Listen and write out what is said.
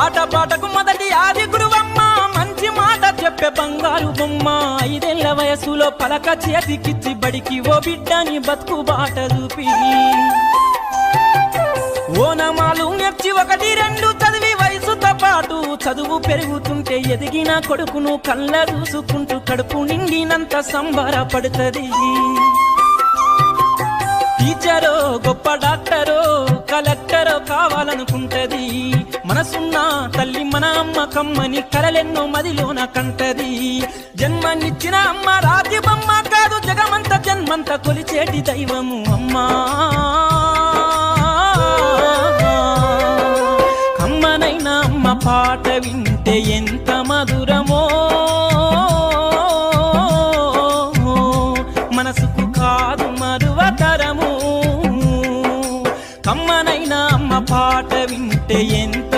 ఆట పాటకు మొదటి ఆది గురువమ్మ మంచి మాట చెప్పే బంగారు బొమ్మ 5 ఏళ్ల వయసులో పలక చేతికిచ్చి బడికి ఓ బిడ్డని బతుకు బాట చూపి ఓనమాలు నేర్చి 1, 2 చదివి వయసుతో పాటు చదువు పెరుగుతుంటే ఎదిగిన కొడుకును కళ్ళ చూసుకుంటూ కడుపు నిండినంత సంబరపడుతుంది టీచరో గొప్ప డాక్టరో కలెక్టరో కావాలనుకుంటది మనసున్న తల్లి మన అమ్మ కమ్మని కలలెన్నో మదిలోన కంటది జన్మనిచ్చిన అమ్మ రాజ్యమమ్మ కాదు జగమంత జన్మంత కొలిచేటి దైవము అమ్మా కమ్మనైన అమ్మ పాట వింటే ఎంత మధురమో మనసుకు కాదు మరువతరము కమ్మనైన అమ్మ పాట వింటే ఎంత